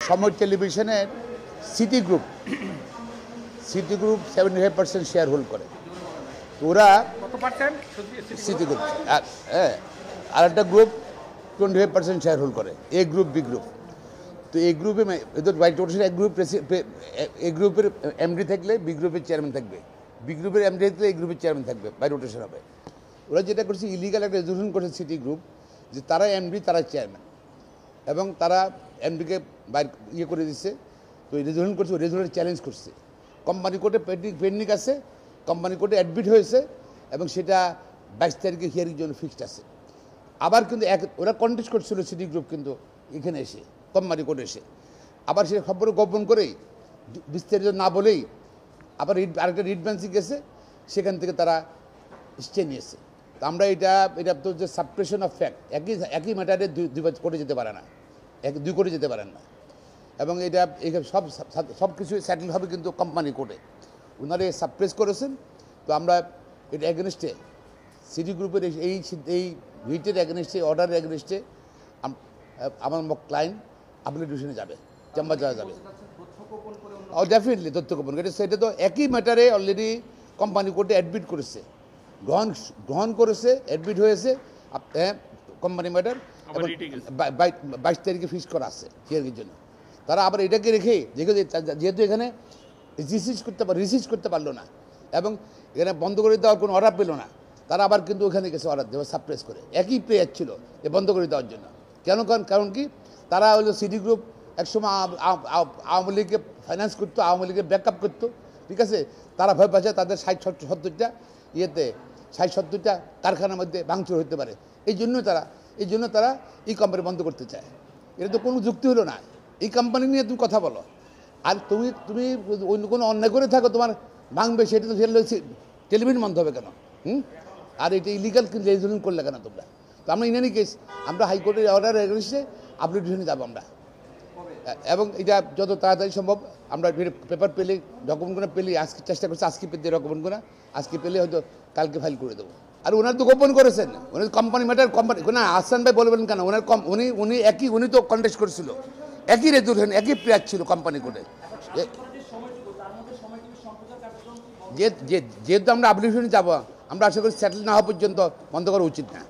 সময় টেলিভিশনের city group 75% share hold করে। তো ওরা সিটি গ্রুপ আর একটা গ্রুপ 25% শেয়ার হোল্ড করে, এ গ্রুপ বি গ্রুপ। তো এই গ্রুপে এদের বাইট রোটেশন এ গ্রুপের এমডি থাকলে বি গ্রুপের চেয়ারম্যান থাকবে, বি গ্রুপের এমডি থাকলে এই গ্রুপের চেয়ারম্যান থাকবে, বাই রোটেশন হবে। ওরা যেটা করছে ইলিগাল একটা রেজলিউশন করেছে সিটি গ্রুপ যে তারা এমডি তারা চেয়ারম্যান, এবং তারা এমডিকে বাইর করে দিচ্ছে। তো এই রেজলিউশন করছে, রেজলিউশন চ্যালেঞ্জ করছে, কোম্পানি কোর্টে পেন্ডিং আছে, কোম্পানি কোর্টে অ্যাডমিট হয়েছে, এবং সেটা 22 তারিখে হিয়ারিং জন্য ফিক্সড আছে। আবার কিন্তু ওরা কন্টেস্ট করছিল সিটি গ্রুপ, কিন্তু এখানে এসে কোম্পানি কোর্টে এসে আবার সে খবর গোপন করেই বিস্তারিত না বলেই আবার আরেকটা রিট বেঞ্চে গেছে, সেখান থেকে তারা স্টে নিয়েছে। তো আমরা এটা তো যে সাবপ্রেশন অফ ফ্যাক্ট, একই ম্যাটারে দুই কোর্টে যেতে পারে না, দুই কোর্টে যেতে পারেন না, এবং এটা সব কিছু সেটেল হবে কিন্তু কোম্পানি কোর্টে। ওনারা সাপ্রেস করেছেন। তো আমরা এটা এগেনস্টে সিটি গ্রুপের এই রিটের এগেনস্টে, অর্ডারের এগেনস্টে আমার ক্লায়েন্ট অ্যাপ্লিকেশনে যাবে, চেম্বার যাওয়া যাবে। ডেফিনেটলি তথ্য গোপন করে, সেটা তো একই ম্যাটারে অলরেডি কোম্পানি কোর্টে অ্যাডমিট করেছে, গ্রহণ করেছে, অ্যাডমিট হয়েছে কোম্পানি ম্যাটার, এবং 22 তারিখে ফিক্স করা আছে হিয়ারিংয়ের জন্য। তারা আবার এটাকে রেখে যেহেতু এখানে রিসিভ করতে পারলো না, এবং এখানে বন্ধ করে দেওয়ার কোনো অর্ডার পেল না, তারা আবার কিন্তু ওখানে গেছে অর্ডার দেওয়া সাপ্রেস করে, একই প্লেয়ার ছিল যে বন্ধ করে দেওয়ার জন্য। কারণ কি তারা হলো সিটি গ্রুপ একসময় আওয়ামী লীগকে ফাইন্যান্স করতো, আওয়ামী লীগের ব্যাকআপ করতো, ঠিক আছে। তারা ভয় পাচ্ছে তাদের 60-70টা 60-70টা কারখানার মধ্যে ভাঙচুর হতে পারে, এই জন্য তারা এই কোম্পানি বন্ধ করতে চায়। এটা তো কোনো যুক্তি হলো না। এই কোম্পানি নিয়ে তুমি কথা বলো, আর তুমি অন্য কোনো অন্যায় করে থাকো, তোমার ভাঙবে, সেটা তো টেলিভিশন বন্ধ হবে কেন? আর এটা ইলিগাল রেজলিউশন করলে কেন তোমরা? তো আমরা ইন এনি কেস আমরা হাইকোর্টের অর্ডার এগেইনস্টে অ্যাপ্লিকেশনে যাবো আমরা, এবং এটা যত তাড়াতাড়ি সম্ভব আমরা পেপার পেলে, ডকুমেন্টগুলো পেলে, আজকে চেষ্টা করছি আজকে পেতে, ডকুমেন্টগুলো আজকে পেলে হয়তো কালকে ফাইল করে দেবো। আর ওনার তো গোপন করেছেন, উনি কোম্পানি ম্যাটার না, আহসান ভাই বলবেন কেন? উনি তো কন্টেস্ট করেছিল, একই রেজলিউশন, একই প্লেয়ার ছিল কোম্পানি কোর্টে। যেহেতু আমরা অ্যাপ্লিকেশনে যাবো, আমরা আশা করি সেটেল না হওয়া পর্যন্ত বন্ধ করা উচিত না।